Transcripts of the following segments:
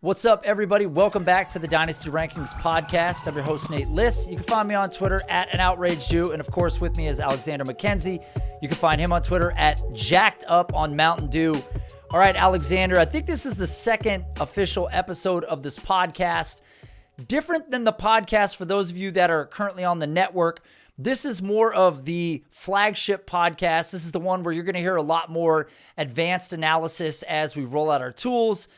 What's up, everybody? Welcome back to the Dynasty Rankings podcast. I'm your host, Nate Liss. You can find me on Twitter at @AnOutrageJew, and of course, with me is Alexander MacKenzie. You can find him on Twitter at JackedUpOnMountainDew. All right, Alexander, I think this is the second official episode of this podcast. Different than the podcast for those of you that are currently on the network. This is more of the flagship podcast. This is the one where you're going to hear a lot more advanced analysis as we roll out our tools.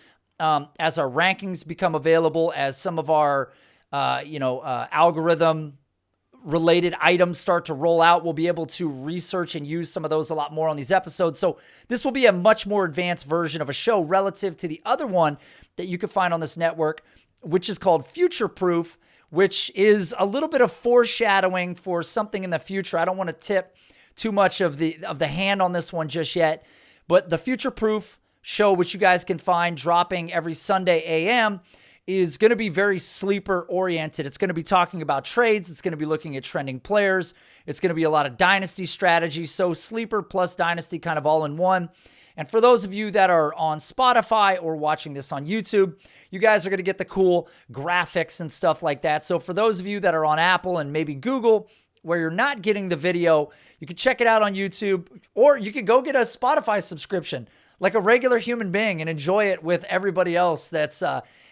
As our rankings become available, as some of our, algorithm-related items start to roll out, we'll be able to research and use some of those a lot more on these episodes. So this will be a much more advanced version of a show relative to the other one that you can find on this network, which is called Future Proof, which is a little bit of foreshadowing for something in the future. I don't want to tip too much of the hand on this one just yet, but the Future Proof show, which you guys can find dropping every Sunday a.m., is going to be very sleeper oriented. It's going to be talking about trades. It's going to be looking at trending players. It's going to be a lot of dynasty strategy. So sleeper plus dynasty kind of all in one. And for those of you that are on Spotify or watching this on YouTube, you guys are going to get the cool graphics and stuff like that. So for those of you that are on Apple and maybe Google, where you're not getting the video, you can check it out on YouTube, or you can go get a Spotify subscription like a regular human being and enjoy it with everybody else that's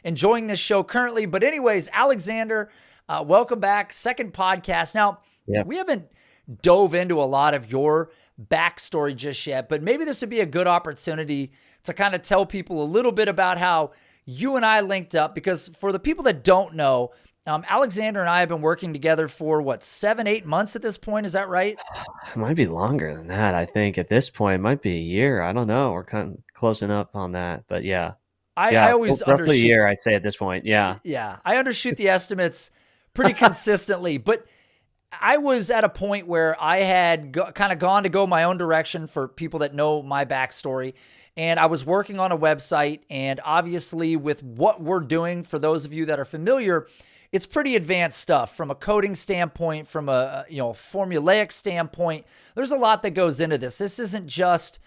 enjoying this show currently. But anyways, Alexander, welcome back. Second podcast. Now, We haven't dove into a lot of your backstory just yet, but maybe this would be a good opportunity to kind of tell people a little bit about how you and I linked up, because for the people that don't know, Alexander and I have been working together for 7-8 months at this point. Is that right? It might be longer than that. I think at this point, it might be a year. I don't know. We're kind of closing up on that, but yeah. I always roughly a year, I'd say at this point. Yeah. Yeah. I undershoot the estimates pretty consistently, but I was at a point where I had kind of gone to go my own direction for people that know my backstory. And I was working on a website, and obviously with what we're doing, for those of you that are familiar, it's pretty advanced stuff from a coding standpoint, from a formulaic standpoint. There's a lot that goes into this. This isn't just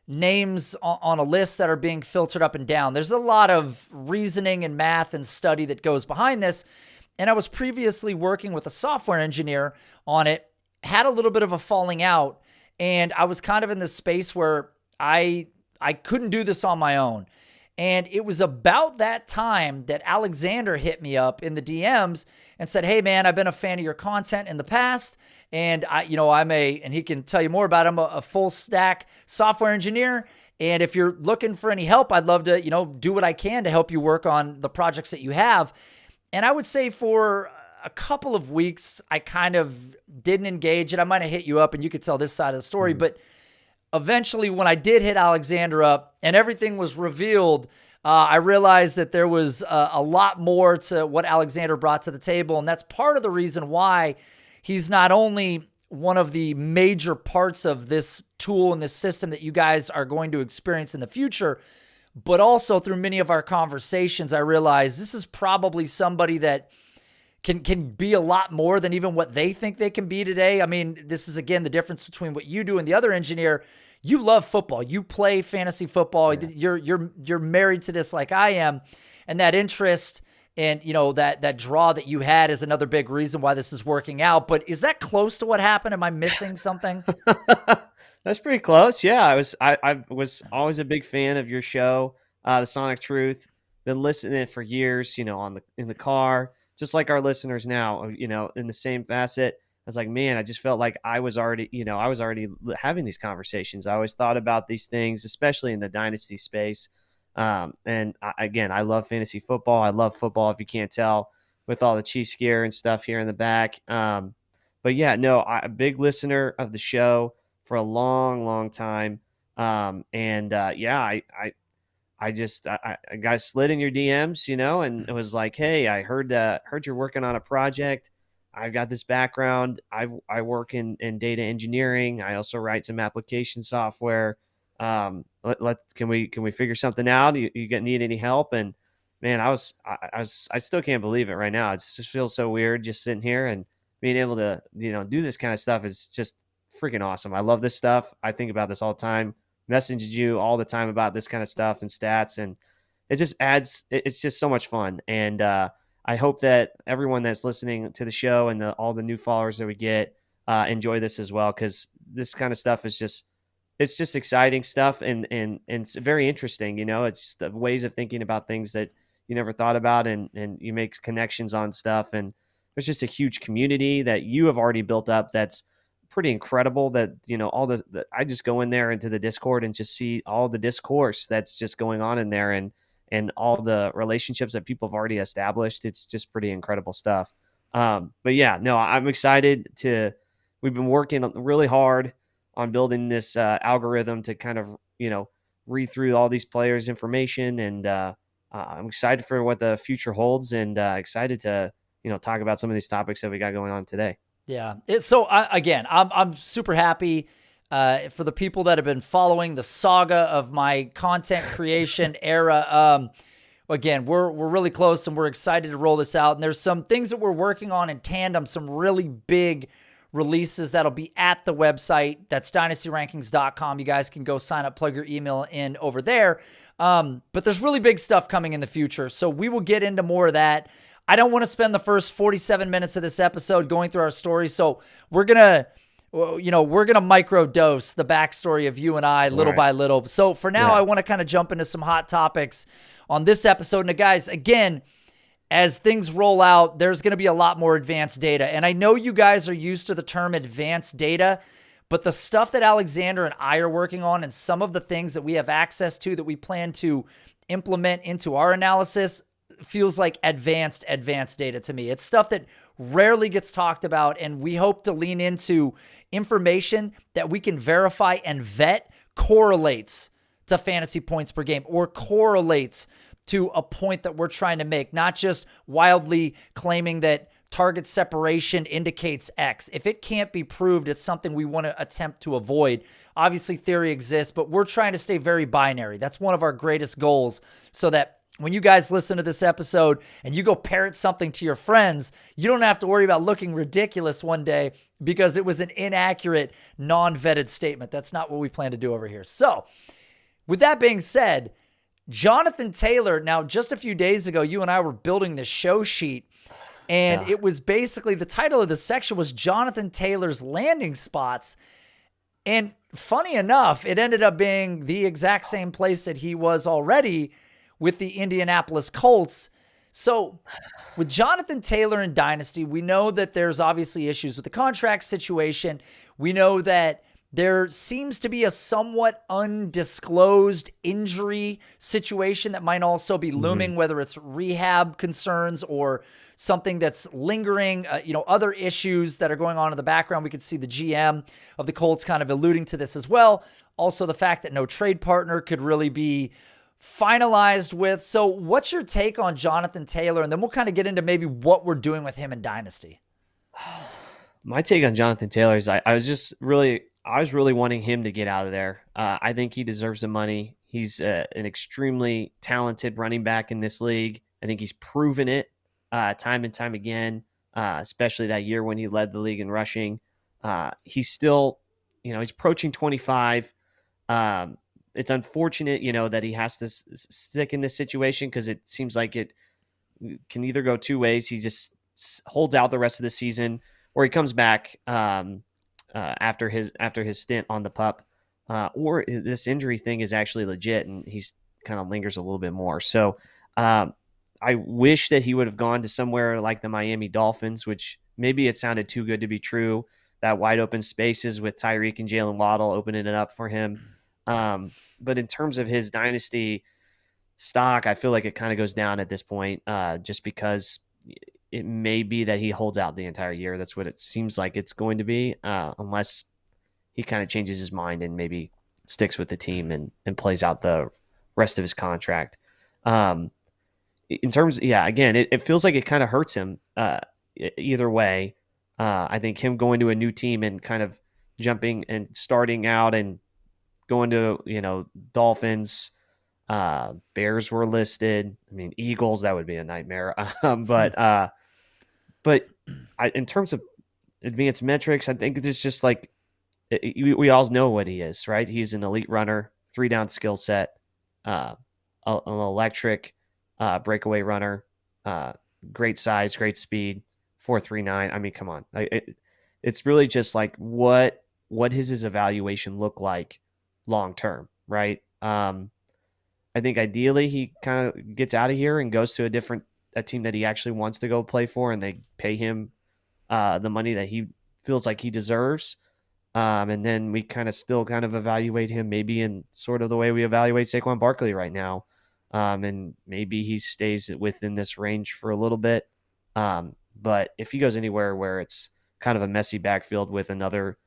names on a list that are being filtered up and down. There's a lot of reasoning and math and study that goes behind this. And I was previously working with a software engineer on it, had a little bit of a falling out, and I was kind of in this space where I couldn't do this on my own. And it was about that time that Alexander hit me up in the DMs and said, "Hey man, I've been a fan of your content in the past. And and he can tell you more about it. I'm a full stack software engineer. And if you're looking for any help, I'd love to, do what I can to help you work on the projects that you have." And I would say for a couple of weeks, I kind of didn't engage, and I might have hit you up and you could tell this side of the story, but eventually, when I did hit Alexander up and everything was revealed, I realized that there was a lot more to what Alexander brought to the table. And that's part of the reason why he's not only one of the major parts of this tool and this system that you guys are going to experience in the future, but also through many of our conversations, I realized this is probably somebody that can be a lot more than even what they think they can be today. I mean, this is, again, the difference between what you do and the other engineer. You love football. You play fantasy football. Yeah. You're married to this like I am. And that interest and, that draw that you had is another big reason why this is working out. But is that close to what happened? Am I missing something? That's pretty close. Yeah. I was always a big fan of your show, The Sonic Truth. Been listening to it for years, in the car, just like our listeners now, in the same facet. I was like, man, I just felt like I was already having these conversations. I always thought about these things, especially in the dynasty space. I love fantasy football. I love football, if you can't tell, with all the Chiefs gear and stuff here in the back. But yeah, no, I'm a big listener of the show for a long, long time. I got slid in your DMs, and it was like, hey, I heard you're working on a project. I've got this background. I work in data engineering. I also write some application software. Can we figure something out? You need any help? And man, I still can't believe it right now. It just feels so weird just sitting here and being able to, do this kind of stuff is just freaking awesome. I love this stuff. I think about this all the time. Message you all the time about this kind of stuff and stats. And it just adds. It's just so much fun, and I hope that everyone that's listening to the show and all the new followers that we get enjoy this as well, because this kind of stuff is just it's just exciting stuff, and it's very interesting. It's just the ways of thinking about things that you never thought about, and you make connections on stuff, and there's just a huge community that you have already built up that's pretty incredible. That all I just go in there into the Discord and just see all the discourse that's just going on in there, and all the relationships that people have already established. It's just pretty incredible stuff. But yeah, no, I'm excited to. We've been working really hard on building this algorithm to kind of read through all these players' information, and I'm excited for what the future holds, and excited to talk about some of these topics that we got going on today. Yeah. I'm super happy for the people that have been following the saga of my content creation era. Again, we're really close, and we're excited to roll this out. And there's some things that we're working on in tandem, some really big releases that'll be at the website. That's dynastyrankings.com. You guys can go sign up, plug your email in over there. But there's really big stuff coming in the future, so we will get into more of that. I don't want to spend the first 47 minutes of this episode going through our story, so we're gonna microdose the backstory of you and I little by little. So for now, I want to kind of jump into some hot topics on this episode. And guys, again, as things roll out, there's going to be a lot more advanced data. And I know you guys are used to the term advanced data, but the stuff that Alexander and I are working on, and some of the things that we have access to that we plan to implement into our analysis, feels like advanced data to me. It's stuff that rarely gets talked about, and we hope to lean into information that we can verify and vet correlates to fantasy points per game, or correlates to a point that we're trying to make, not just wildly claiming that target separation indicates X. If it can't be proved, it's something we want to attempt to avoid. Obviously, theory exists, but we're trying to stay very binary. That's one of our greatest goals, so that when you guys listen to this episode and you go parrot something to your friends, you don't have to worry about looking ridiculous one day because it was an inaccurate, non-vetted statement. That's not what we plan to do over here. So, with that being said, Jonathan Taylor, now just a few days ago, you and I were building this show sheet, and it was basically, the title of the section was Jonathan Taylor's landing spots. And funny enough, it ended up being the exact same place that he was already with the Indianapolis Colts. So with Jonathan Taylor in Dynasty, we know that there's obviously issues with the contract situation. We know that there seems to be a somewhat undisclosed injury situation that might also be looming, whether it's rehab concerns or something that's lingering, other issues that are going on in the background. We could see the GM of the Colts kind of alluding to this as well. Also, the fact that no trade partner could really be finalized with. So what's your take on Jonathan Taylor? And then we'll kind of get into maybe what we're doing with him in Dynasty. My take on Jonathan Taylor is I was really wanting him to get out of there. I think he deserves the money. He's an extremely talented running back in this league. I think he's proven it time and time again, especially that year when he led the league in rushing. He's still, he's approaching 25. It's unfortunate, that he has to stick in this situation, because it seems like it can either go two ways. He just holds out the rest of the season, or he comes back after his stint on the pup, or this injury thing is actually legit and he's kind of lingers a little bit more. So I wish that he would have gone to somewhere like the Miami Dolphins, which maybe it sounded too good to be true. That wide open spaces with Tyreek and Jalen Waddle opening it up for him. But in terms of his dynasty stock, I feel like it kind of goes down at this point, just because it may be that he holds out the entire year. That's what it seems like it's going to be, unless he kind of changes his mind and maybe sticks with the team and plays out the rest of his contract. In terms, again, it feels like it kind of hurts him either way. I think him going to a new team and kind of jumping and starting out and going to, Dolphins, Bears were listed. I mean, Eagles, that would be a nightmare. But in terms of advanced metrics, I think there's just like, we all know what he is, right? He's an elite runner, 3-down skill set, an electric breakaway runner, great size, great speed, 4.39. I mean, come on. It's really just like what does his evaluation look like long term, right? I think ideally he kind of gets out of here and goes to a team that he actually wants to go play for, and they pay him the money that he feels like he deserves. And then we kind of still kind of evaluate him maybe in sort of the way we evaluate Saquon Barkley right now. And maybe he stays within this range for a little bit. But if he goes anywhere where it's kind of a messy backfield with another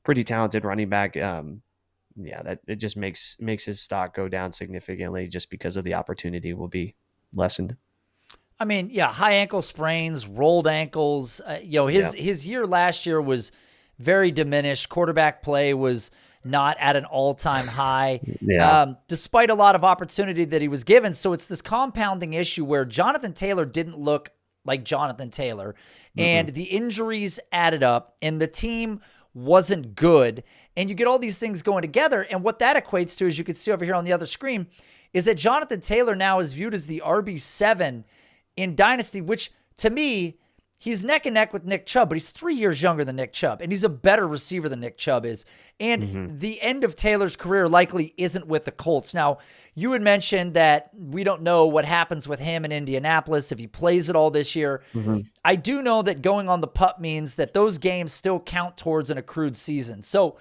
pretty talented running back, that it just makes his stock go down significantly just because of the opportunity will be lessened. I mean, yeah, high ankle sprains, rolled ankles. His year last year was very diminished. Quarterback play was not at an all-time high, despite a lot of opportunity that he was given. So it's this compounding issue where Jonathan Taylor didn't look like Jonathan Taylor, and the injuries added up, and the team wasn't good. And you get all these things going together, and what that equates to, as you can see over here on the other screen, is that Jonathan Taylor now is viewed as the RB7 in Dynasty, which to me, he's neck and neck with Nick Chubb, but he's 3 years younger than Nick Chubb, and he's a better receiver than Nick Chubb is. And the end of Taylor's career likely isn't with the Colts. Now, you had mentioned that we don't know what happens with him in Indianapolis if he plays it all this year. I do know that going on the PUP means that those games still count towards an accrued season. So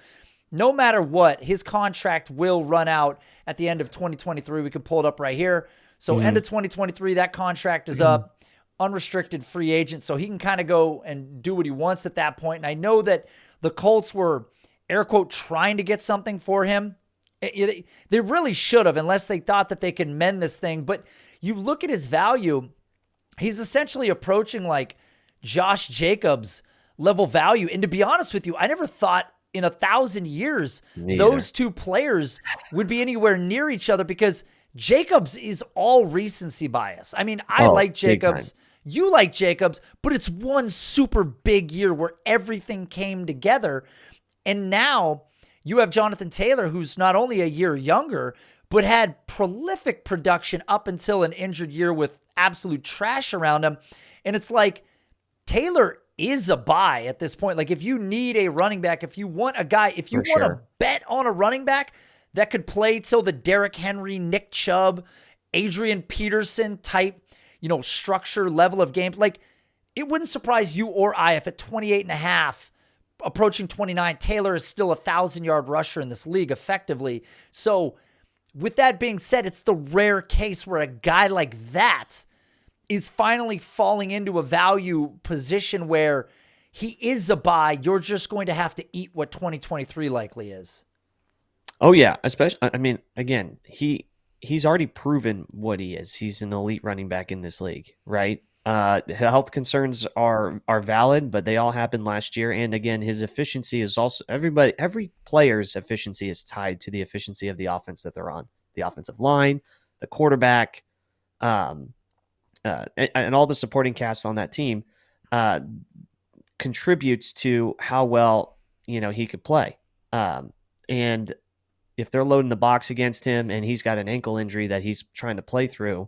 no matter what, his contract will run out at the end of 2023. We can pull it up right here. So end of 2023, that contract is up. Unrestricted free agent, so he can kind of go and do what he wants at that point. And I know that the Colts were, air quote, trying to get something for him. They really should have, unless they thought that they could mend this thing. But you look at his value, he's essentially approaching like Josh Jacobs level value. And to be honest with you, I never thought in 1,000 years those two players would be anywhere near each other, because Jacobs is all recency bias. I mean, I like Jacobs. You like Jacobs, but it's one super big year where everything came together. And now you have Jonathan Taylor, who's not only a year younger, but had prolific production up until an injured year with absolute trash around him. And it's like Taylor is a buy at this point. Like, if you need a running back, if you want a guy, if you want to bet on a running back that could play till the Derrick Henry, Nick Chubb, Adrian Peterson type, structure level of game. Like, it wouldn't surprise you or I if at 28.5, approaching 29, Taylor is still 1,000-yard rusher in this league effectively. So with that being said, it's the rare case where a guy like that is finally falling into a value position where he is a buy. You're just going to have to eat what 2023 likely is. Oh yeah, especially. I mean, again, he's already proven what he is. He's an elite running back in this league, right? Health concerns are valid, but they all happened last year. And again, his efficiency is also every player's efficiency is tied to the efficiency of the offense that they're on, the offensive line, the quarterback, and all the supporting cast on that team contributes to how well he could play. And if they're loading the box against him and he's got an ankle injury that he's trying to play through,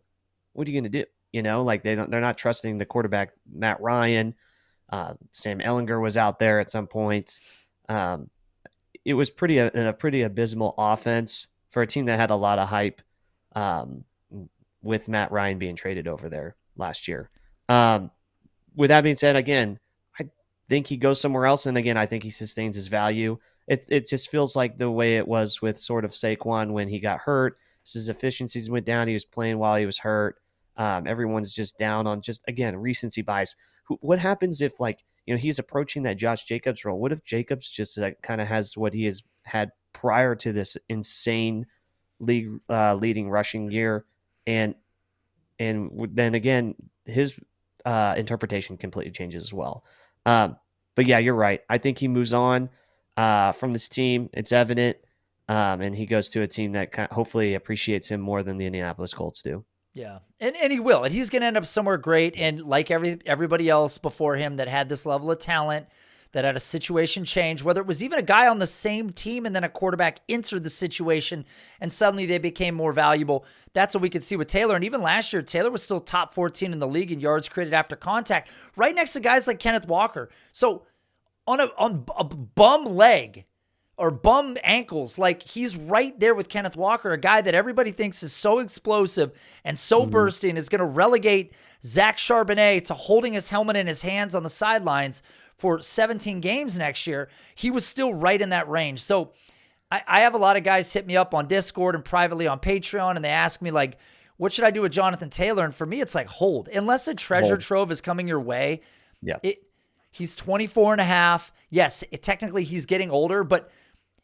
what are you going to do? They're not trusting the quarterback, Matt Ryan. Sam Ehlinger was out there at some point. It was a pretty abysmal offense for a team that had a lot of hype with Matt Ryan being traded over there last year. With that being said, again, I think he goes somewhere else. And again, I think he sustains his value. It just feels like the way it was with sort of Saquon when he got hurt. His efficiencies went down. He was playing while he was hurt. Everyone's just down on again, recency bias. What happens if he's approaching that Josh Jacobs role? What if Jacobs just kind of has what he has had prior to this insane league leading rushing year, and then again his interpretation completely changes as well. But yeah, you're right. I think he moves on from this team. It's evident, and he goes to a team that hopefully appreciates him more than the Indianapolis Colts do. Yeah, and he will, and he's going to end up somewhere great. And like everybody else before him that had this level of talent, that had a situation change, whether it was even a guy on the same team and then a quarterback entered the situation and suddenly they became more valuable. That's what we could see with Taylor. And even last year, Taylor was still top 14 in the league in yards created after contact, right next to guys like Kenneth Walker. So on a bum leg or bum ankles, like he's right there with Kenneth Walker, a guy that everybody thinks is so explosive and so bursty and is going to relegate Zach Charbonnet to holding his helmet in his hands on the sidelines for 17 games next year. He was still right in that range. So I have a lot of guys hit me up on Discord and privately on Patreon, and they ask me, like, what should I do with Jonathan Taylor? And for me, it's like, hold. Unless a treasure trove is coming your way, he's 24 and a half. Yes, technically he's getting older, but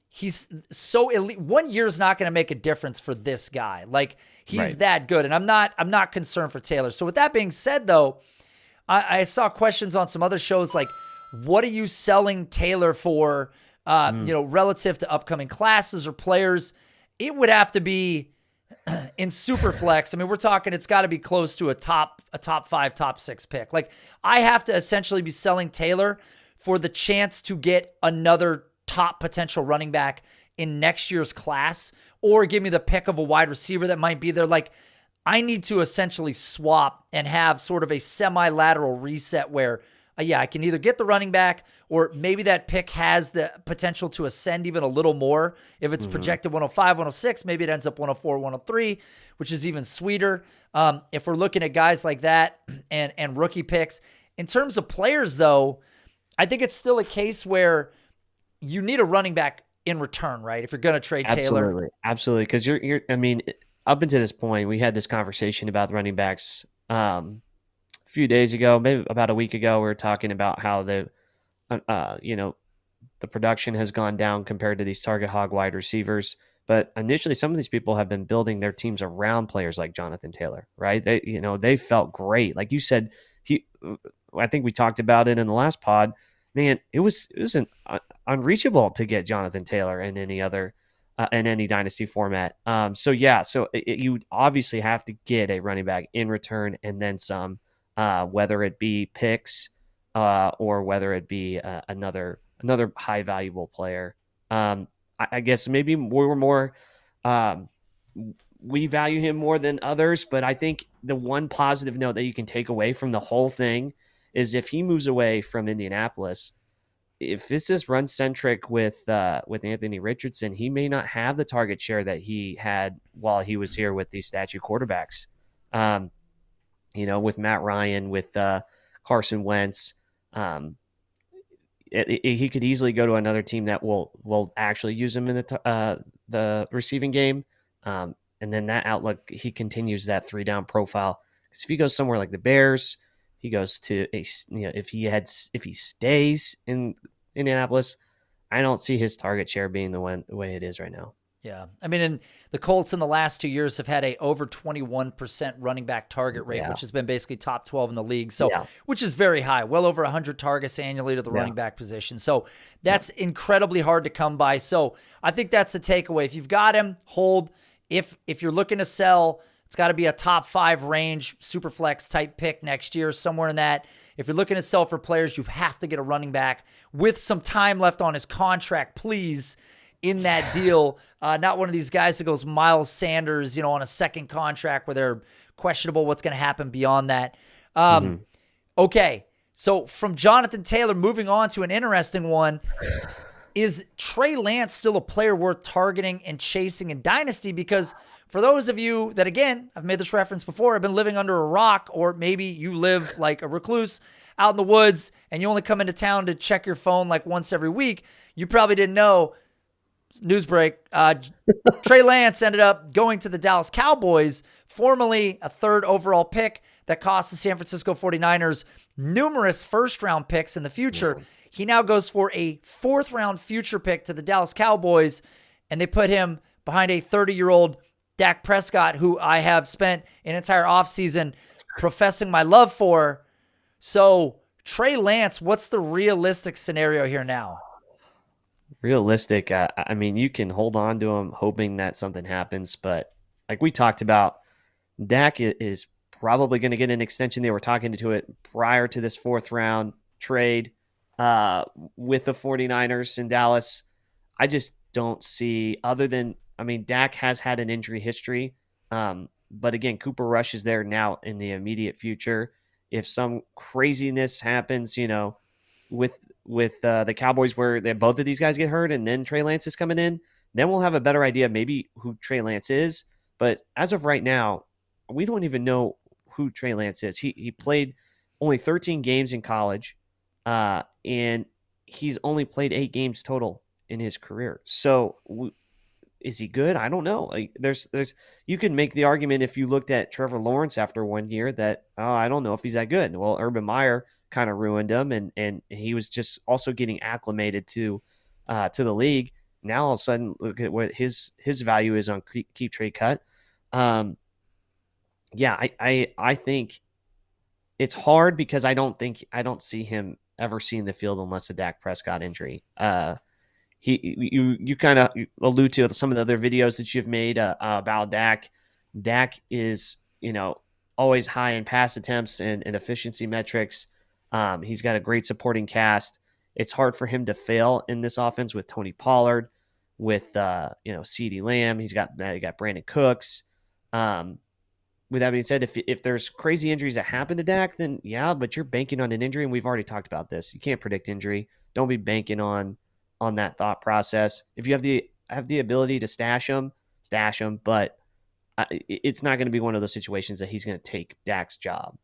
he's so elite. 1 year is not going to make a difference for this guy. Like, he's that good, and I'm not concerned for Taylor. So with that being said, though, I saw questions on some other shows like, what are you selling Taylor for, relative to upcoming classes or players? It would have to be in super flex. I mean, we're talking, it's got to be close to a top 5, top 6 pick. Like, I have to essentially be selling Taylor for the chance to get another top potential running back in next year's class, or give me the pick of a wide receiver that might be there. Like, I need to essentially swap and have sort of a semi-lateral reset where, I can either get the running back, or maybe that pick has the potential to ascend even a little more. If it's projected 105, 106, maybe it ends up 104, 103, which is even sweeter. If we're looking at guys like that and rookie picks. In terms of players, though, I think it's still a case where you need a running back in return, right? If you're going to trade Taylor. Absolutely. Because you're, I mean, up until this point, we had this conversation about the running backs a few days ago, maybe about a week ago. We were talking about how the production has gone down compared to these target hog wide receivers. But initially, some of these people have been building their teams around players like Jonathan Taylor, right? They felt great. Like you said, I think we talked about it in the last pod. Man, it was unreachable to get Jonathan Taylor in any other in any dynasty format. You obviously have to get a running back in return and then some, whether it be picks or whether it be another high valuable player. I guess maybe we're more we value him more than others, but I think the one positive note that you can take away from the whole thing is if he moves away from Indianapolis, if this is run centric with Anthony Richardson, he may not have the target share that he had while he was here with these statue quarterbacks. With Matt Ryan, with Carson Wentz, he could easily go to another team that will actually use him in the receiving game, and then that outlook, he continues that 3-down profile. Because if he goes somewhere like the Bears, he goes to if he stays in Indianapolis, I don't see his target share being the way it is right now. Yeah. I mean, and the Colts in the last 2 years have had a over 21% running back target rate, which has been basically top 12 in the league. So, which is very high, well over 100 targets annually to the running back position. So that's incredibly hard to come by. So I think that's the takeaway. If you've got him, hold. If you're looking to sell, it's got to be a top 5 range, super flex type pick next year, somewhere in that. If you're looking to sell for players, you have to get a running back with some time left on his contract, please, in that deal. Not one of these guys that goes Miles Sanders, on a second contract where they're questionable what's going to happen beyond that. Okay, so from Jonathan Taylor, moving on to an interesting one. Is Trey Lance still a player worth targeting and chasing in Dynasty? Because for those of you that, again, I've made this reference before, have been living under a rock, or maybe you live like a recluse out in the woods and you only come into town to check your phone like once every week, you probably didn't know. News break. Trey Lance ended up going to the Dallas Cowboys, formerly a 3rd overall pick that cost the San Francisco 49ers numerous first-round picks in the future. He now goes for a 4th-round future pick to the Dallas Cowboys, and they put him behind a 30-year-old Dak Prescott, who I have spent an entire offseason professing my love for. So, Trey Lance, what's the realistic scenario here now? Realistic, I mean, you can hold on to him hoping that something happens, but like we talked about, Dak is probably going to get an extension. They were talking to it prior to this 4th round trade. uh, with the 49ers in Dallas. I just don't see, other than, I mean, Dak has had an injury history. But again, Cooper Rush is there now in the immediate future. If some craziness happens, with the Cowboys where both of these guys get hurt and then Trey Lance is coming in, then we'll have a better idea maybe who Trey Lance is. But as of right now, we don't even know who Trey Lance is. He played only 13 games in college, and he's only played 8 games total in his career. So is he good? I don't know. Like, there's you can make the argument if you looked at Trevor Lawrence after 1 year that, oh, I don't know if he's that good. Well, Urban Meyer kind of ruined him, and he was just also getting acclimated to the league. Now all of a sudden, look at what his value is on keep trade cut. Yeah, I think it's hard because I don't see him ever seeing the field unless a Dak Prescott injury. You kind of allude to some of the other videos that you've made about Dak. Dak is, always high in pass attempts and efficiency metrics. He's got a great supporting cast. It's hard for him to fail in this offense with Tony Pollard, with CeeDee Lamb. He's got Brandon Cooks. With that being said, if there's crazy injuries that happen to Dak, then yeah, but you're banking on an injury, and we've already talked about this. You can't predict injury. Don't be banking on that thought process. If you have the ability to stash him, but it's not going to be one of those situations that he's going to take Dak's job.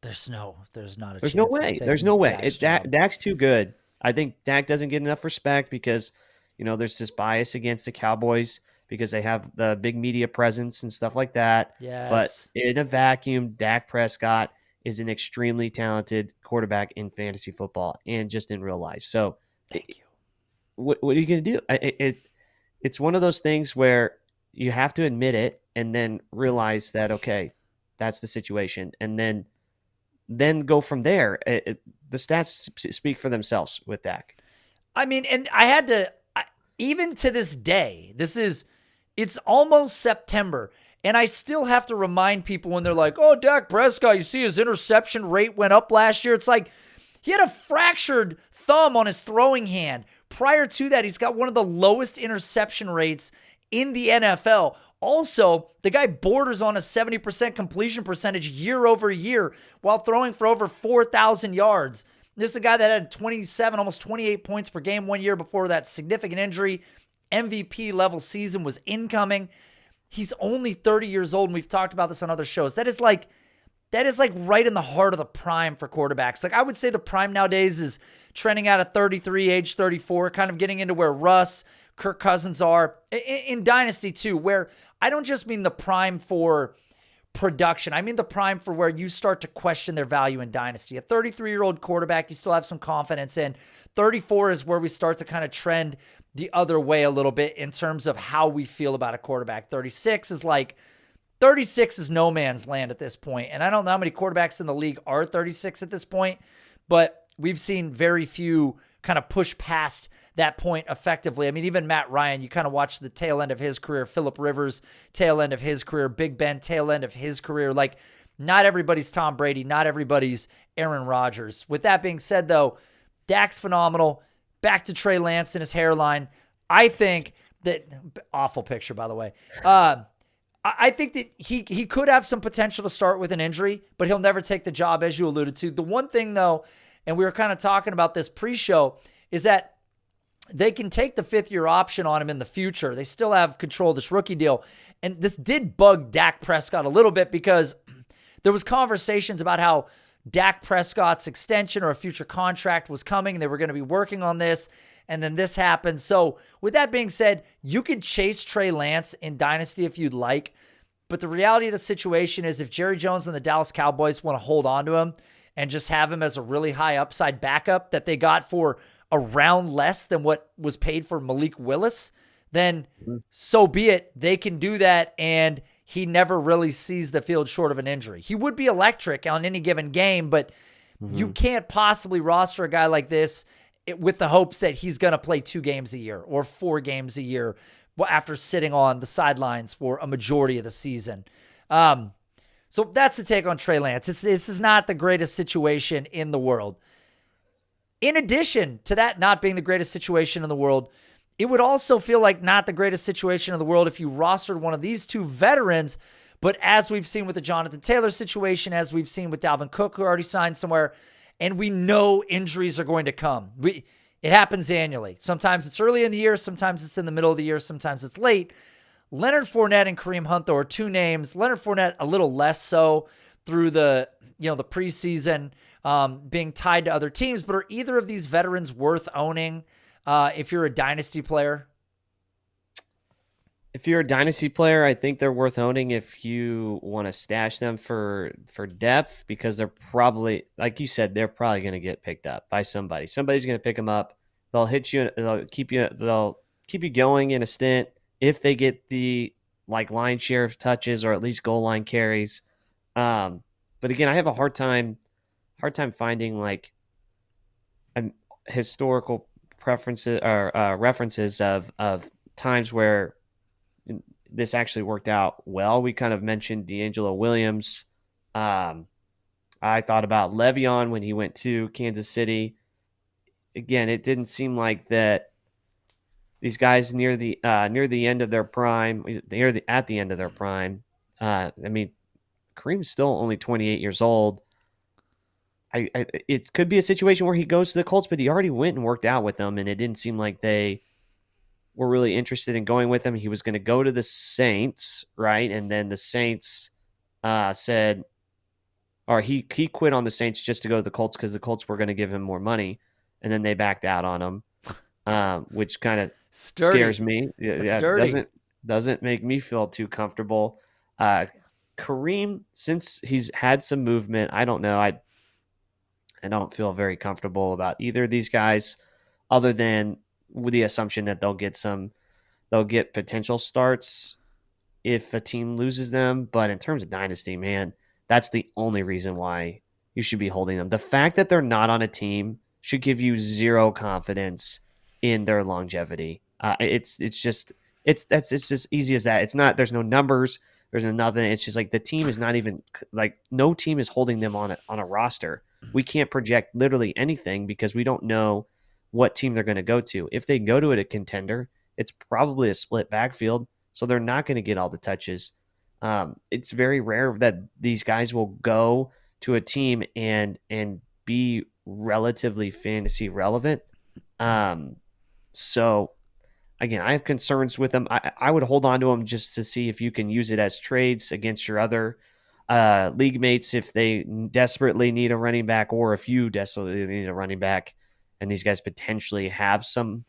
There's not a There's chance. no way. There's no way. Dak's too good. I think Dak doesn't get enough respect because, there's this bias against the Cowboys because they have the big media presence and stuff like that. Yes. But in a vacuum, Dak Prescott is an extremely talented quarterback in fantasy football and just in real life. So thank you. What are you going to do? It's one of those things where you have to admit it and then realize that, okay, that's the situation. And then go from there. The stats speak for themselves with Dak. I mean, and I had to, even to this day, it's almost September, and I still have to remind people when they're like, oh, Dak Prescott, you see his interception rate went up last year. It's like he had a fractured thumb on his throwing hand. Prior to that, he's got one of the lowest interception rates in the NFL. Also, the guy borders on a 70% completion percentage year over year while throwing for over 4,000 yards. This is a guy that had 27, almost 28 points per game 1 year before that significant injury. MVP level season was incoming. He's only 30 years old, and we've talked about this on other shows. That is like right in the heart of the prime for quarterbacks. Like, I would say the prime nowadays is trending out of 33, age 34, kind of getting into where Russ, Kirk Cousins are in Dynasty too, where I don't just mean the prime for production. I mean the prime for where you start to question their value in Dynasty. A 33-year-old quarterback you still have some confidence in. 34 is where we start to kind of trend the other way a little bit in terms of how we feel about a quarterback. 36 is no man's land at this point. And I don't know how many quarterbacks in the league are 36 at this point, but we've seen very few kind of push past that point effectively. I mean, even Matt Ryan, you kind of watch the tail end of his career, Phillip Rivers, tail end of his career, Big Ben, tail end of his career. Like, not everybody's Tom Brady, not everybody's Aaron Rodgers. With that being said, though, Dak's phenomenal. Back to Trey Lance and his hairline. I think that, awful picture, by the way. I think that he could have some potential to start with an injury, but he'll never take the job, as you alluded to. The one thing, though, and we were kind of talking about this pre-show, is that they can take the fifth-year option on him in the future. They still have control of this rookie deal. And this did bug Dak Prescott a little bit because there was conversations about how Dak Prescott's extension or a future contract was coming, and they were going to be working on this, and then this happened. So with that being said, you could chase Trey Lance in Dynasty if you'd like, but the reality of the situation is if Jerry Jones and the Dallas Cowboys want to hold on to him and just have him as a really high upside backup that they got for a round less than what was paid for Malik Willis, then so be it. They can do that, and he never really sees the field short of an injury. He would be electric on any given game, but you can't possibly roster a guy like this with the hopes that he's going to play 2 games a year or 4 games a year after sitting on the sidelines for a majority of the season. So that's the take on Trey Lance. This is not the greatest situation in the world. In addition to that not being the greatest situation in the world, it would also feel like not the greatest situation in the world if you rostered one of these two veterans. But as we've seen with the Jonathan Taylor situation, as we've seen with Dalvin Cook, who already signed somewhere, and we know injuries are going to come. It happens annually. Sometimes it's early in the year, sometimes it's in the middle of the year, sometimes it's late. Leonard Fournette and Kareem Hunt, though, are two names. Leonard Fournette a little less so through the preseason, being tied to other teams. But are either of these veterans worth owning if you're a dynasty player? If you're a dynasty player, I think they're worth owning if you want to stash them for depth, because they're probably, like you said, they're probably going to get picked up by somebody. Somebody's going to pick them up. They'll hit you. They'll keep you going in a stint if they get the line share of touches or at least goal line carries. But again, I have a hard time finding historical preferences or references of times where this actually worked out well. We kind of mentioned D'Angelo Williams. I thought about Le'Veon when he went to Kansas City. Again, it didn't seem like that these guys near the end of their prime, at the end of their prime. I mean, Kareem's still only 28 years old. It could be a situation where he goes to the Colts, but he already went and worked out with them, and it didn't seem like they were really interested in going with him. He was going to go to the Saints, right? And then the Saints said, or he quit on the Saints just to go to the Colts because the Colts were going to give him more money, and then they backed out on him, which kind of scares me. Doesn't make me feel too comfortable. Kareem, since he's had some movement, I don't know. I don't feel very comfortable about either of these guys, other than with the assumption that they'll get potential starts if a team loses them. But in terms of dynasty, man, that's the only reason why you should be holding them. The fact that they're not on a team should give you zero confidence in their longevity. It's just easy as that. It's not. There's no numbers. There's no nothing. It's just like the team is not even no team is holding them on a roster. We can't project literally anything because we don't know what team they're going to go to. If they go to a contender, it's probably a split backfield, so they're not going to get all the touches. It's very rare that these guys will go to a team and be relatively fantasy relevant. So again, I have concerns with them. I would hold on to them just to see if you can use it as trades against your other league mates if they desperately need a running back, or if you desperately need a running back and these guys potentially have some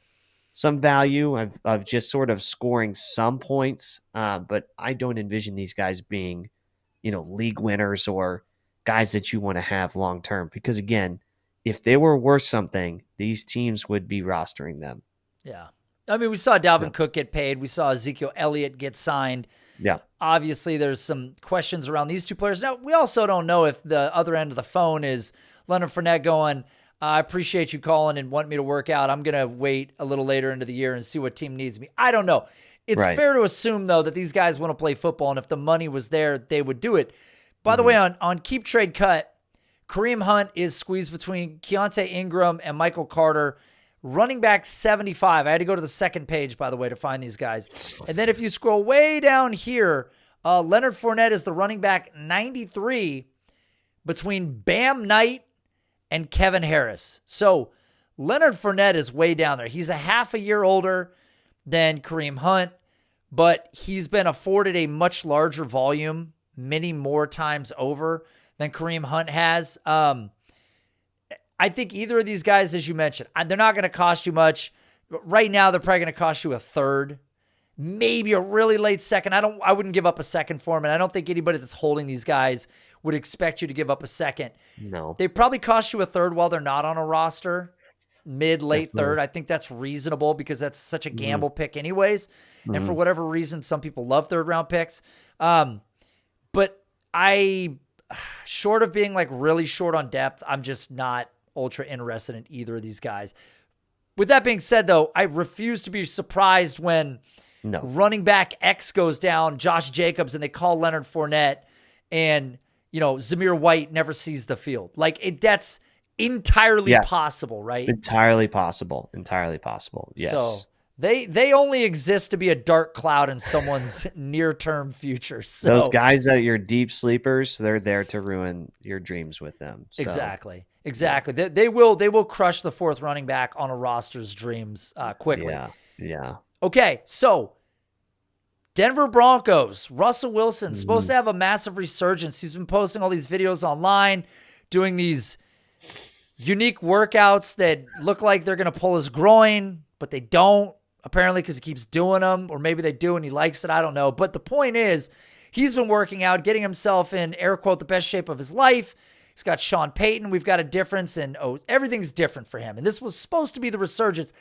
value of just sort of scoring some points. But I don't envision these guys being, league winners or guys that you want to have long term, because again, if they were worth something, these teams would be rostering them. Yeah. I mean, we saw Dalvin Cook get paid. We saw Ezekiel Elliott get signed. Yeah. Obviously, there's some questions around these two players. Now, we also don't know if the other end of the phone is Leonard Fournette going, I appreciate you calling and wanting me to work out. I'm going to wait a little later into the year and see what team needs me. I don't know. It's fair to assume, though, that these guys want to play football, and if the money was there, they would do it. By the way, on Keep Trade Cut, Kareem Hunt is squeezed between Keontae Ingram and Michael Carter. Running back 75. I had to go to the second page, by the way, to find these guys. And then if you scroll way down here, Leonard Fournette is the running back 93 between Bam Knight and Kevin Harris. So Leonard Fournette is way down there. He's a half a year older than Kareem Hunt, but he's been afforded a much larger volume many more times over than Kareem Hunt has. I think either of these guys, as you mentioned, they're not going to cost you much. Right now, they're probably going to cost you a third, maybe a really late second. I wouldn't give up a second for them, and I don't think anybody that's holding these guys would expect you to give up a second. No. They probably cost you a third while they're not on a roster, late third. I think that's reasonable because that's such a gamble pick anyways. And for whatever reason, some people love third-round picks. But short of being really short on depth, I'm just not ultra interested in either of these guys. With that being said, though, I refuse to be surprised when running back X goes down, Josh Jacobs, and they call Leonard Fournette, and Zamir White never sees the field. That's entirely Yeah. possible, right? Entirely possible. Entirely possible. Yes. So they only exist to be a dark cloud in someone's near-term future. So Those guys that you're deep sleepers, they're there to ruin your dreams with them. So, exactly. They will crush the fourth running back on a roster's dreams quickly. Yeah. Okay, so Denver Broncos, Russell Wilson, supposed to have a massive resurgence. He's been posting all these videos online, doing these unique workouts that look like they're going to pull his groin, but they don't, apparently, because he keeps doing them, or maybe they do and he likes it. I don't know. But the point is, he's been working out, getting himself in, air quote, the best shape of his life. He's got Sean Payton. We've got a difference, and everything's different for him. And this was supposed to be the resurgence.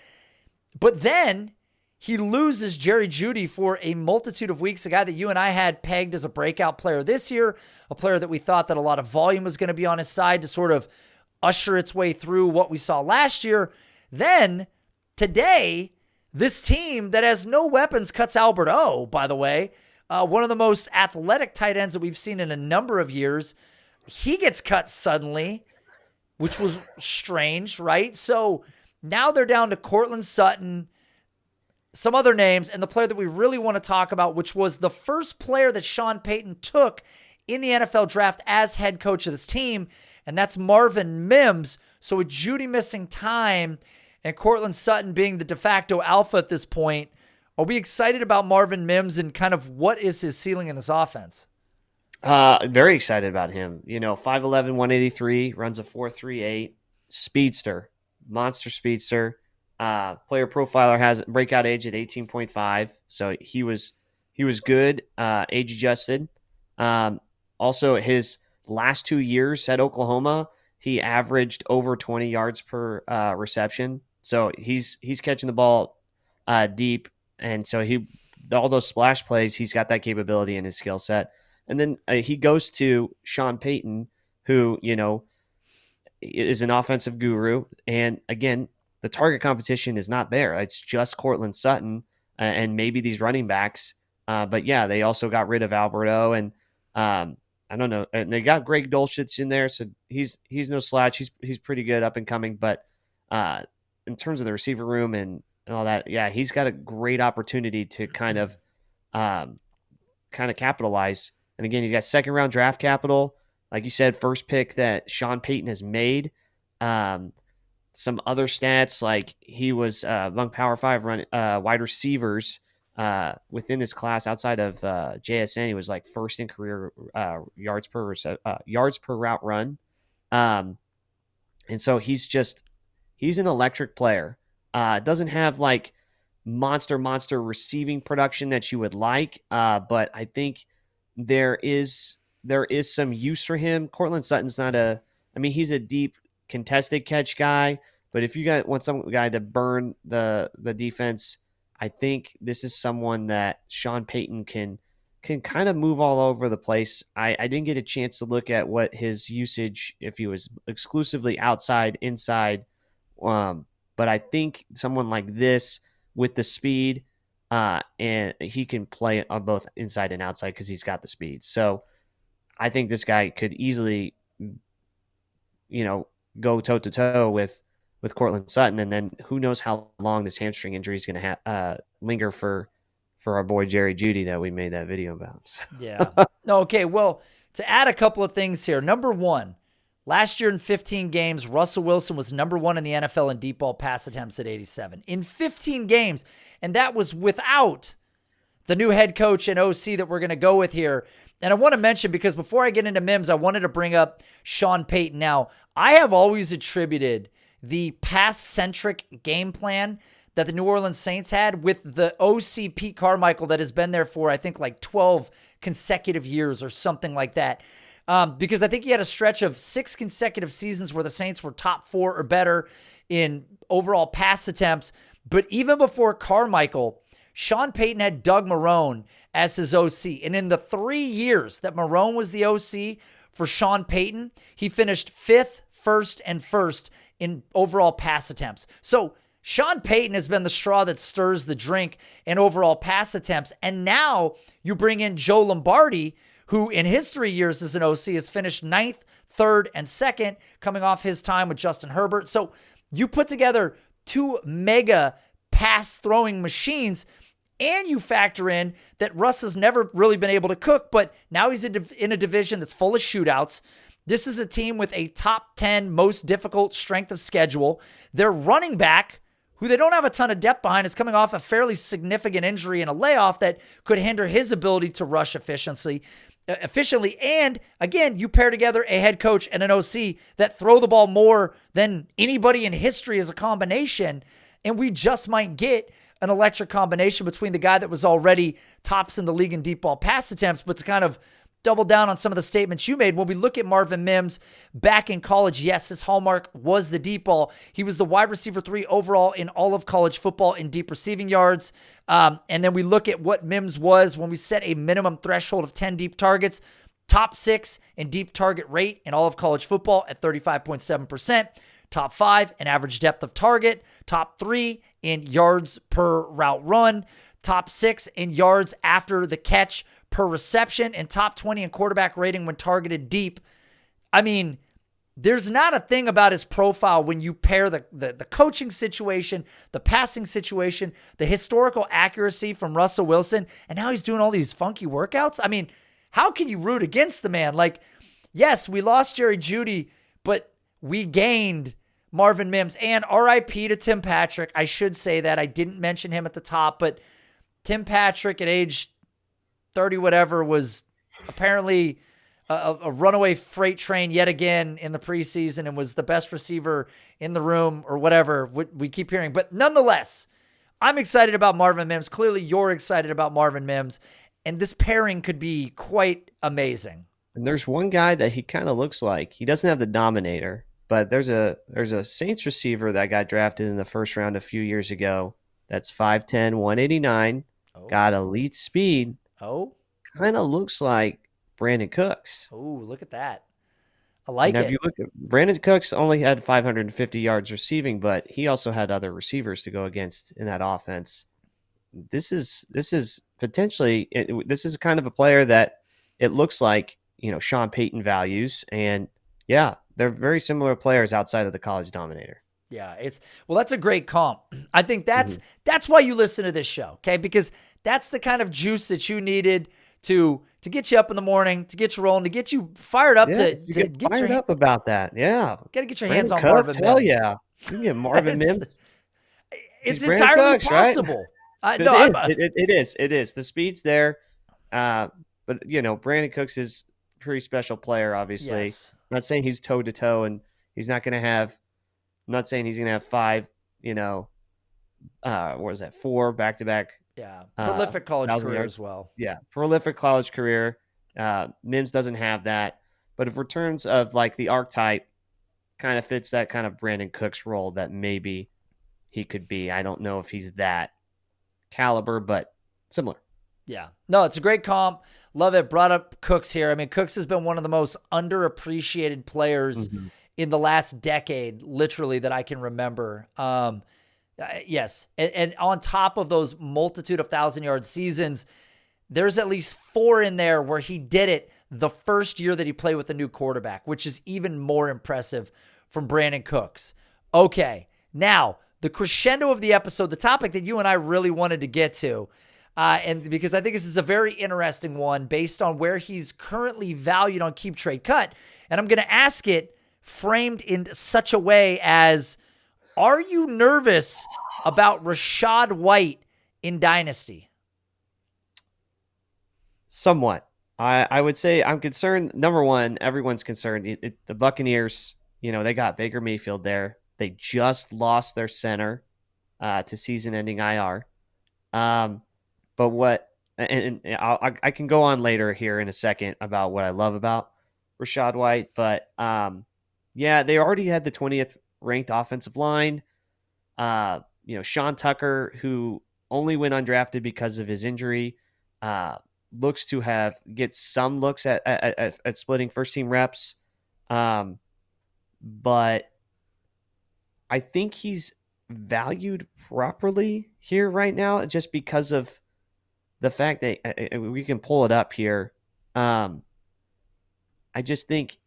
But then he loses Jerry Jeudy for a multitude of weeks, a guy that you and I had pegged as a breakout player this year, a player that we thought that a lot of volume was going to be on his side to sort of usher its way through what we saw last year. Then today, this team that has no weapons cuts Albert O, by the way, one of the most athletic tight ends that we've seen in a number of years. He gets cut suddenly, which was strange, right? So now they're down to Cortland Sutton, some other names, and the player that we really want to talk about, which was the first player that Sean Payton took in the NFL draft as head coach of this team, and that's Marvin Mims. So with Jeudy missing time and Cortland Sutton being the de facto alpha at this point, are we excited about Marvin Mims and kind of what is his ceiling in this offense? Very excited about him. 5'11", 183, runs a 4.38, speedster, monster speedster. Player profiler has breakout age at 18.5, so he was good, age adjusted. Also, his last 2 years at Oklahoma, he averaged over 20 yards per reception. So he's catching the ball deep, and so all those splash plays, he's got that capability in his skill set. And then he goes to Sean Payton, who is an offensive guru, and again, the target competition is not there. It's just Cortland Sutton and maybe these running backs. But yeah, they also got rid of Alberto, and I don't know. And they got Greg Dulcich in there, so he's no slouch. He's pretty good, up and coming. But in terms of the receiver room and all that, yeah, he's got a great opportunity to kind of capitalize. And again, he's got second round draft capital, like you said, first pick that Sean Payton has made. Some other stats, like he was among Power 5 wide receivers within this class outside of JSN. He was like first in career yards per route run. And so he's an electric player. Doesn't have like monster receiving production that you would like, but I think there is some use for him. Cortland Sutton's he's a deep contested catch guy, but if you want some guy to burn the defense, I think this is someone that Sean Payton can kind of move all over the place. I didn't get a chance to look at what his usage, if he was exclusively outside, inside, but I think someone like this with the speed, and he can play on both inside and outside because he's got the speed. So I think this guy could easily, go toe to toe with Cortland Sutton, and then who knows how long this hamstring injury is going to linger for our boy Jerry Jeudy that we made that video about. So. Yeah. No. Okay. Well, to add a couple of things here. Number one, last year in 15 games, Russell Wilson was number one in the NFL in deep ball pass attempts at 87 in 15 games, and that was without the new head coach and OC that we're going to go with here. And I want to mention, because before I get into Mims, I wanted to bring up Sean Payton. Now, I have always attributed the pass-centric game plan that the New Orleans Saints had with the OC Pete Carmichael that has been there for, I think, like 12 consecutive years or something like that. Because I think he had a stretch of 6 consecutive seasons where the Saints were top 4 or better in overall pass attempts. But even before Carmichael, Sean Payton had Doug Marrone as his OC. And in the 3 years that Marrone was the OC for Sean Payton, he finished 5th, 1st, and 1st in overall pass attempts. So Sean Payton has been the straw that stirs the drink in overall pass attempts. And now you bring in Joe Lombardi, who in his 3 years as an OC has finished ninth, third, and second, coming off his time with Justin Herbert. So you put together two mega pass throwing machines, and you factor in that Russ has never really been able to cook, but now he's in a division that's full of shootouts. This is a team with a top 10 most difficult strength of schedule. Their running back, who they don't have a ton of depth behind, is coming off a fairly significant injury and a layoff that could hinder his ability to rush efficiently. And again, you pair together a head coach and an OC that throw the ball more than anybody in history as a combination, and we just might get an electric combination between the guy that was already tops in the league in deep ball pass attempts, but to kind of double down on some of the statements you made. When we look at Marvin Mims back in college, yes, his hallmark was the deep ball. He was the wide receiver 3 overall in all of college football in deep receiving yards. And then we look at what Mims was when we set a minimum threshold of 10 deep targets, top 6 in deep target rate in all of college football at 35.7%. Top 5 in average depth of target, top 3 in yards per route run, top 6 in yards after the catch per reception, and top 20 in quarterback rating when targeted deep. I mean, there's not a thing about his profile when you pair the coaching situation, the passing situation, the historical accuracy from Russell Wilson, and now he's doing all these funky workouts. I mean, how can you root against the man? Like, yes, we lost Jerry Jeudy, but we gained Marvin Mims, and RIP to Tim Patrick. I should say that. I didn't mention him at the top, but Tim Patrick at age 30 whatever was apparently a runaway freight train yet again in the preseason and was the best receiver in the room or whatever we keep hearing. But nonetheless, I'm excited about Marvin Mims. Clearly you're excited about Marvin Mims, and this pairing could be quite amazing. And there's one guy that he kind of looks like. He doesn't have the dominator, but there's a Saints receiver that got drafted in the first round a few years ago. That's 5'10", 189, got elite speed. Oh, kind of looks like Brandon Cooks. Oh, look at that. I like now, it. If you look at Brandon Cooks only had 550 yards receiving, but he also had other receivers to go against in that offense. This is potentially this is kind of a player that it looks like, Sean Payton values, and yeah, they're very similar players outside of the college dominator. Yeah, that's a great comp. I think that's why you listen to this show, okay? Because that's the kind of juice that you needed to get you up in the morning, to get you rolling, to get you fired up, to get fired up about that. Yeah, got to get your hands on Marvin Mims. Hell yeah, you can get Marvin Mims. It's entirely Cooks, possible. Right? It is. The speed's there, but Brandon Cooks is a pretty special player. Obviously, yes. I'm not saying he's toe to toe, and he's not going to have. I'm not saying he's going to have 5. What is that? 4 back-to-back. Yeah, prolific college career yards as well. Yeah, prolific college career. Mims doesn't have that, but in terms of like the archetype, kind of fits that kind of Brandon Cooks role that maybe he could be. I don't know if he's that caliber, but similar. Yeah, no, it's a great comp. Love it. Brought up Cooks here. I mean, Cooks has been one of the most underappreciated players in the last decade, literally, that I can remember. Yes. And on top of those multitude of 1,000-yard seasons, there's at least 4 in there where he did it the first year that he played with a new quarterback, which is even more impressive from Brandon Cooks. Okay. Now, the crescendo of the episode, the topic that you and I really wanted to get to, and because I think this is a very interesting one based on where he's currently valued on Keep Trade Cut. And I'm going to ask it framed in such a way as, are you nervous about Rachaad White in Dynasty? Somewhat. I would say I'm concerned. Number one, everyone's concerned. The Buccaneers, they got Baker Mayfield there. They just lost their center to season-ending IR. But what, and I can go on later here in a second about what I love about Rachaad White. But yeah, they already had the 20th ranked offensive line. Sean Tucker, who only went undrafted because of his injury, looks to get some looks at splitting first team reps. But I think he's valued properly here right now just because of the fact that we can pull it up here. I just think,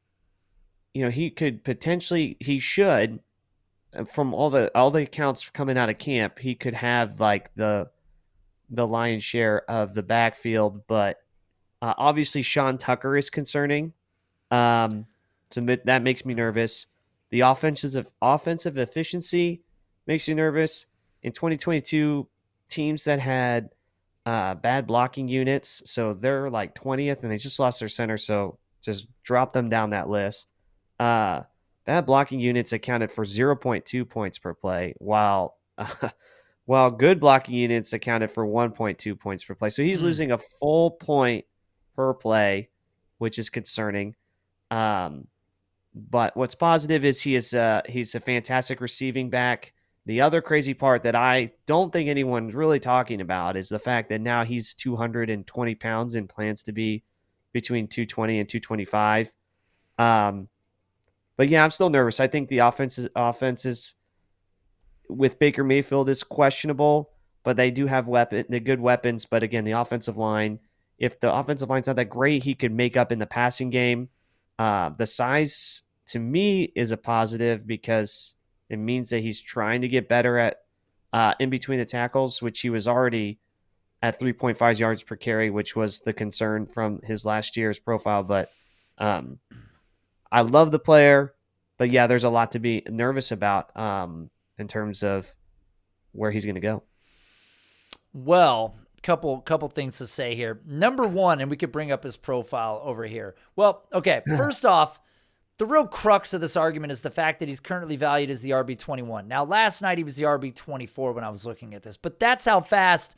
he could potentially, he should, from all the accounts coming out of camp, he could have like the lion's share of the backfield, but obviously Sean Tucker is concerning. So that makes me nervous. The offensive efficiency makes you nervous. In 2022, teams that had bad blocking units, so they're like 20th, and they just lost their center, so just drop them down that list. Bad blocking units accounted for 0.2 points per play, while good blocking units accounted for 1.2 points per play. So he's losing a full point per play, which is concerning. But what's positive is he's a fantastic receiving back. The other crazy part that I don't think anyone's really talking about is the fact that now he's 220 pounds and plans to be between 220 and 225. But yeah, I'm still nervous. I think the offense is with Baker Mayfield is questionable, but they do have the good weapons. But again, the offensive line, if the offensive line's not that great, he could make up in the passing game. The size to me is a positive because it means that he's trying to get better at in between the tackles, which he was already at 3.5 yards per carry, which was the concern from his last year's profile. But I love the player, but yeah, there's a lot to be nervous about in terms of where he's going to go. Well, couple things to say here. Number one, and we could bring up his profile over here. Well, okay, first off, the real crux of this argument is the fact that he's currently valued as the RB21. Now, last night he was the RB24 when I was looking at this, but that's how fast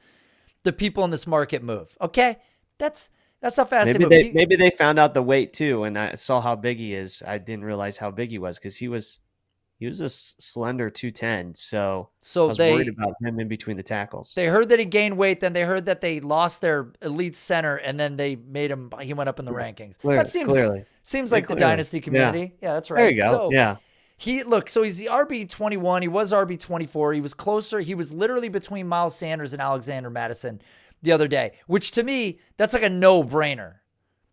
the people in this market move. Okay, that's how fast they move. Maybe they found out the weight too, and I saw how big he is. I didn't realize how big he was because he was a slender 210. So I was worried about him in between the tackles. They heard that he gained weight, then they heard that they lost their elite center, and then they made him. He went up in the rankings. That seems like the dynasty community. Yeah, that's right. There you go. So yeah. So he's the RB21. He was RB24. He was closer. He was literally between Miles Sanders and Alexander Madison the other day, which to me, that's like a no-brainer.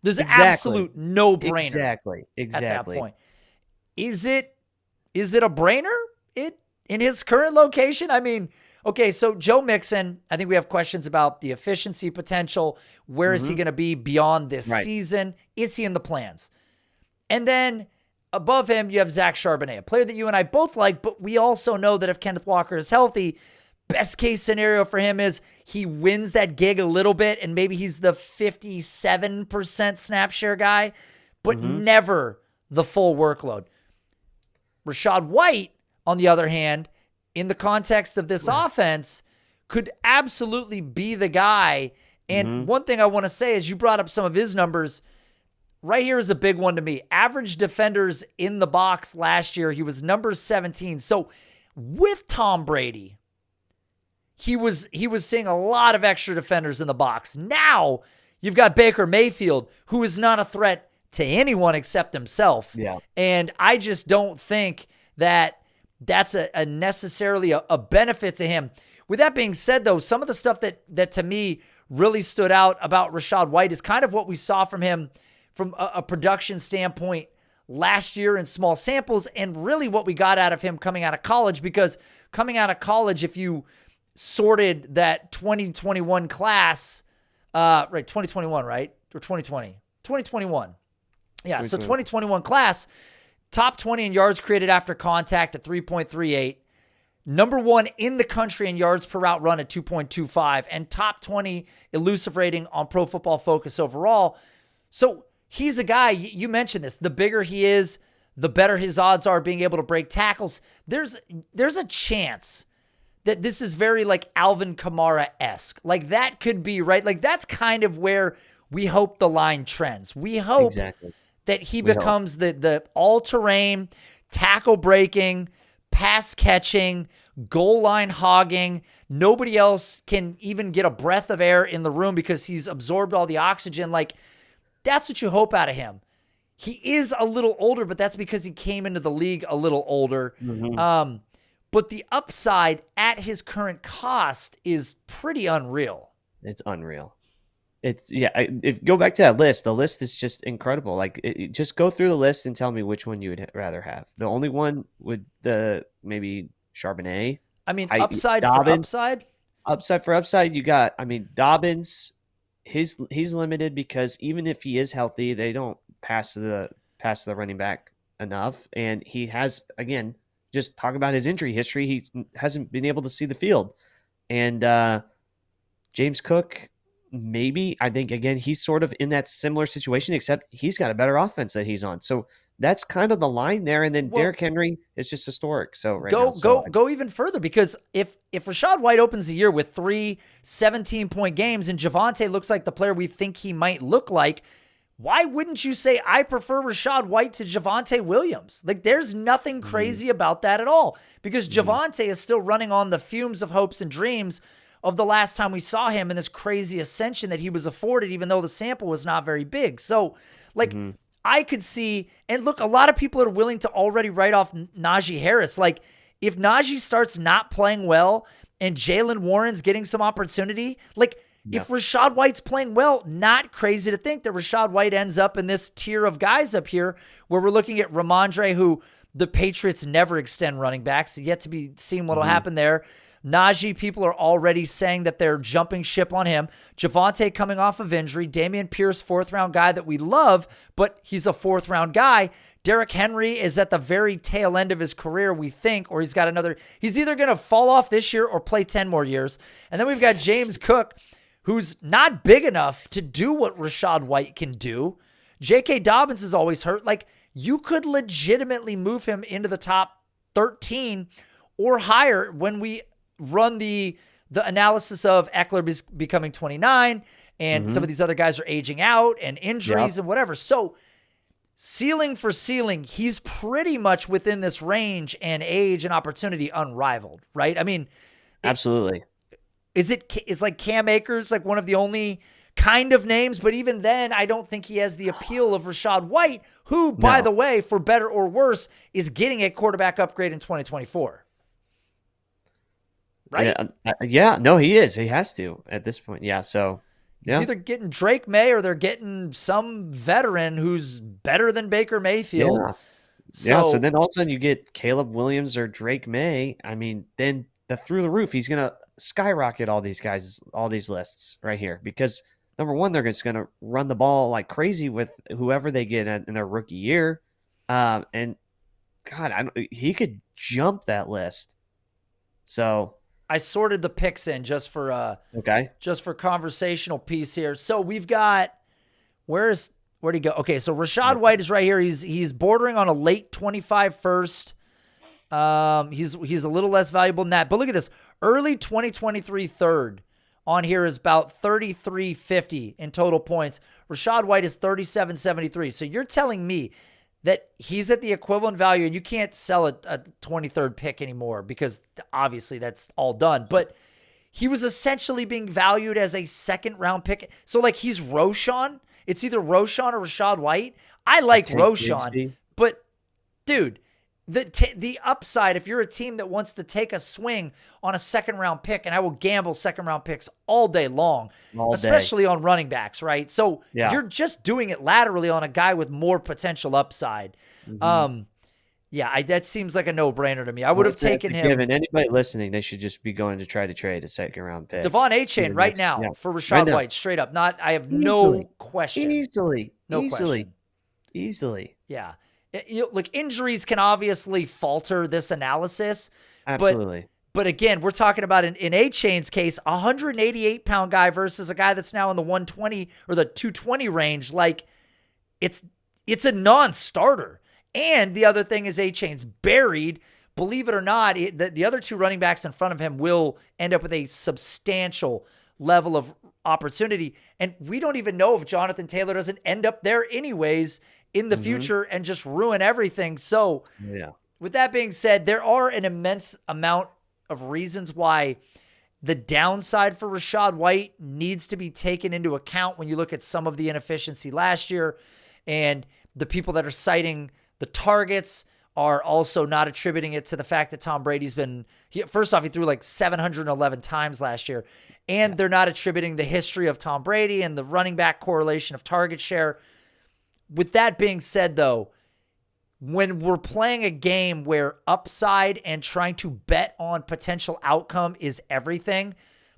There's an absolute no-brainer. Exactly. At that point. Is it a brainer in his current location? I mean, okay, so Joe Mixon, I think we have questions about the efficiency potential. Where is he going to be beyond this season? Is he in the plans? And then above him, you have Zach Charbonnet, a player that you and I both like, but we also know that if Kenneth Walker is healthy, best case scenario for him is he wins that gig a little bit and maybe he's the 57% snap share guy, but never the full workload. Rachaad White, on the other hand, in the context of this offense, could absolutely be the guy. And one thing I want to say is you brought up some of his numbers. Right here is a big one to me. Average defenders in the box last year, he was number 17. So with Tom Brady, he was seeing a lot of extra defenders in the box. Now you've got Baker Mayfield, who is not a threat to anyone except himself. Yeah. And I just don't think that that's a necessarily a benefit to him. With that being said, though, some of the stuff that to me really stood out about Rachaad White is kind of what we saw from him from a production standpoint last year in small samples, and really what we got out of him coming out of college, because coming out of college, if you sorted that 2021 class, 2021, right? Or 2020? 2021. Yeah, so 2021 class, top 20 in yards created after contact at 3.38, number one in the country in yards per route run at 2.25, and top 20 elusive rating on Pro Football Focus overall. So he's a guy, you mentioned this, the bigger he is, the better his odds are being able to break tackles. There's a chance that this is very like Alvin Kamara-esque. Like that could be, right? Like that's kind of where we hope the line trends. We hope that he becomes the all-terrain, tackle-breaking, pass-catching, goal-line hogging. Nobody else can even get a breath of air in the room because he's absorbed all the oxygen. Like, that's what you hope out of him. He is a little older, but that's because he came into the league a little older. But the upside at his current cost is pretty unreal. It's unreal. It's if go back to that list, the list is just incredible. Like just go through the list and tell me which one you would rather have. The only one would the maybe Charbonnet. I mean, I upside for Dobbins, upside. upside for upside. You got. I mean, Dobbins. He's limited because even if he is healthy, they don't pass the running back enough, and he has again just talk about his injury history. He hasn't been able to see the field, and James Cook. Maybe I think again he's sort of in that similar situation, except he's got a better offense that he's on. So that's kind of the line there. And then Derrick Henry is just historic. So go even further, because if Rachaad White opens the year with 3 17-point games and Javonte looks like the player we think he might look like, why wouldn't you say I prefer Rachaad White to Javonte Williams? Like, there's nothing crazy about that at all, because Javonte is still running on the fumes of hopes and dreams of the last time we saw him in this crazy ascension that he was afforded, even though the sample was not very big. So, like, I could see, and look, a lot of people are willing to already write off Najee Harris. Like, if Najee starts not playing well and Jalen Warren's getting some opportunity, like, if Rachaad White's playing well, not crazy to think that Rachaad White ends up in this tier of guys up here where we're looking at Ramondre, who the Patriots never extend running backs. Yet to be seen what will happen there. Najee, people are already saying that they're jumping ship on him. Javonte coming off of injury. Dameon Pierce, 4th-round guy that we love, but he's a 4th-round guy. Derrick Henry is at the very tail end of his career, we think, or he's either going to fall off this year or play 10 more years. And then we've got James Cook, who's not big enough to do what Rachaad White can do. J.K. Dobbins is always hurt. Like, you could legitimately move him into the top 13 or higher when we run the analysis of Eckler becoming 29 and some of these other guys are aging out and injuries and whatever. So ceiling for ceiling, he's pretty much within this range and age and opportunity unrivaled, right? I mean, absolutely. Is like Cam Akers like one of the only kind of names, but even then I don't think he has the appeal of Rachaad White, who, by the way, for better or worse, is getting a quarterback upgrade in 2024. Right? No, he is. He has to at this point. Yeah, so he's either getting Drake May or they're getting some veteran who's better than Baker Mayfield. So then all of a sudden you get Caleb Williams or Drake May. I mean, then through the roof, he's going to skyrocket all these guys, all these lists right here, because number one, they're just going to run the ball like crazy with whoever they get in their rookie year. And God, he could jump that list. So I sorted the picks in just for conversational piece here. So we've got where'd he go? Okay, so Rachaad White is right here. He's bordering on a late 25 first. He's a little less valuable than that. But look at this. Early 2023 third on here is about 3350 in total points. Rachaad White is 3773. So you're telling me that he's at the equivalent value, and you can't sell a 23rd pick anymore because obviously that's all done. But he was essentially being valued as a 2nd-round pick. So, like, he's Roschon. It's either Roschon or Rachaad White. I like Roschon, but, dude, the upside, if you're a team that wants to take a swing on a 2nd-round pick, and I will gamble 2nd-round picks all day long, especially on running backs, right? So you're just doing it laterally on a guy with more potential upside. That seems like a no-brainer to me. I would have taken him. Given anybody listening, they should just be going to try to trade a 2nd-round pick. Devon Achane right now for Rachaad White, straight up. I have no question. Easily. Yeah. Look, injuries can obviously falter this analysis. Absolutely. But again, we're talking about in Achane's case, a 188-pound guy versus a guy that's now in the 120 or the 220 range. Like, it's a non-starter. And the other thing is Achane's buried. Believe it or not, the other 2 running backs in front of him will end up with a substantial level of opportunity. And we don't even know if Jonathan Taylor doesn't end up there anyways in the future and just ruin everything. So with that being said, there are an immense amount of reasons why the downside for Rachaad White needs to be taken into account when you look at some of the inefficiency last year and the people that are citing the targets are also not attributing it to the fact that Tom Brady's been, first off, he threw like 711 times last year, and they're not attributing the history of Tom Brady and the running back correlation of target share. With that being said, though, when we're playing a game where upside and trying to bet on potential outcome is everything,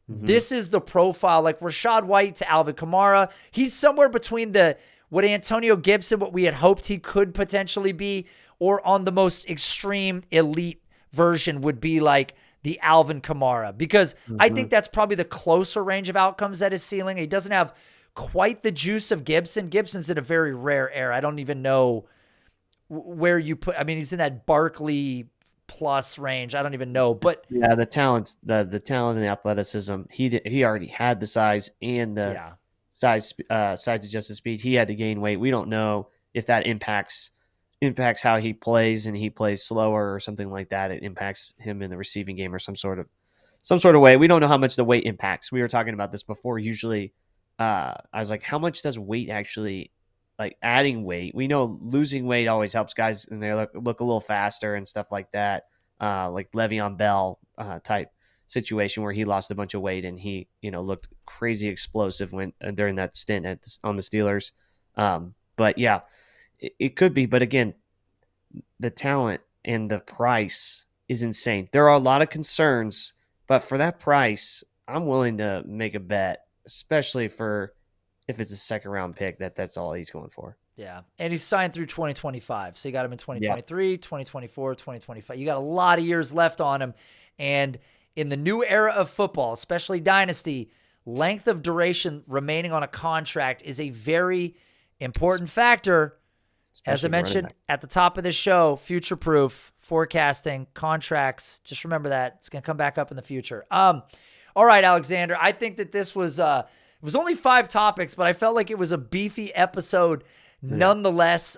this is the profile, like Rachaad White to Alvin Kamara. He's somewhere between what Antonio Gibson, what we had hoped he could potentially be, or on the most extreme elite version would be like the Alvin Kamara, because I think that's probably the closer range of outcomes at his ceiling. He doesn't have quite the juice of Gibson. Gibson's in a very rare era. I don't even know where you put, I mean, he's in that Barkley plus range. I don't even know, but yeah, the talent and the athleticism, he already had the size and the size adjusted speed. He had to gain weight. We don't know if that impacts how he plays, and he plays slower or something like that. It impacts him in the receiving game or some sort of way. We don't know how much the weight impacts. We were talking about this before. Usually, I was like, how much does weight actually, like adding weight? We know losing weight always helps guys, and they look a little faster and stuff like that. Like Le'Veon Bell type situation where he lost a bunch of weight and he looked crazy explosive during that stint on the Steelers. But yeah, it could be. But again, the talent and the price is insane. There are a lot of concerns, but for that price, I'm willing to make a bet, especially for if it's a second round pick, that's all he's going for. Yeah. And he's signed through 2025. So you got him in 2023, 2024, 2025. You got a lot of years left on him. And in the new era of football, especially Dynasty, length of duration remaining on a contract is a very important factor. As I mentioned at the top of the show, future-proof, forecasting, contracts. Just remember that. It's going to come back up in the future. All right, Alexander. I think that this was it was only 5 topics, but I felt like it was a beefy episode nonetheless.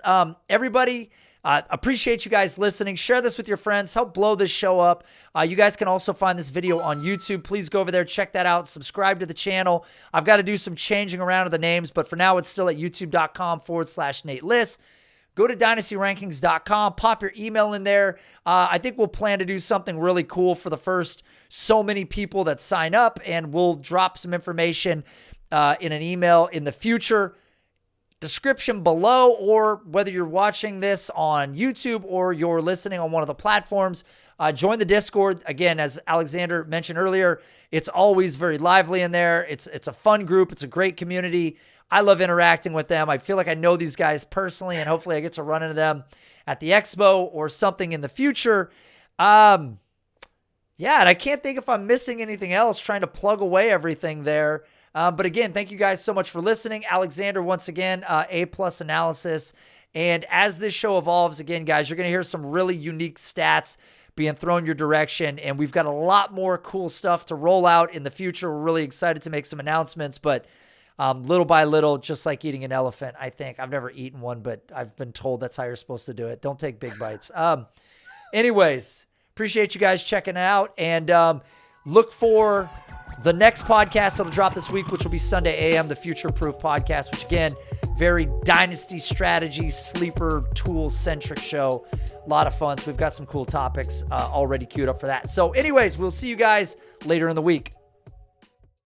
Everybody, appreciate you guys listening. Share this with your friends. Help blow this show up. You guys can also find this video on YouTube. Please go over there, check that out. Subscribe to the channel. I've got to do some changing around of the names, but for now, it's still at youtube.com/Nate Liss. Go to dynastyrankings.com, pop your email in there. I think we'll plan to do something really cool for the first so many people that sign up, and we'll drop some information in an email in the future. Description below, or whether you're watching this on YouTube or you're listening on one of the platforms, join the Discord. Again, as Alexander mentioned earlier, it's always very lively in there. It's a fun group. It's a great community. I love interacting with them. I feel like I know these guys personally, and hopefully I get to run into them at the expo or something in the future. Yeah, and I can't think if I'm missing anything else, trying to plug away everything there. But again, thank you guys so much for listening. Alexander, once again, A+ analysis. And as this show evolves, again, guys, you're going to hear some really unique stats being thrown your direction. And we've got a lot more cool stuff to roll out in the future. We're really excited to make some announcements, but little by little, just like eating an elephant, I think. I've never eaten one, but I've been told that's how you're supposed to do it. Don't take big bites. Anyways, appreciate you guys checking it out. And look for the next podcast that'll drop this week, which will be Sunday AM, the Future Proof podcast, which again, very dynasty strategy, sleeper tool centric show. A lot of fun. So we've got some cool topics already queued up for that. So anyways, we'll see you guys later in the week.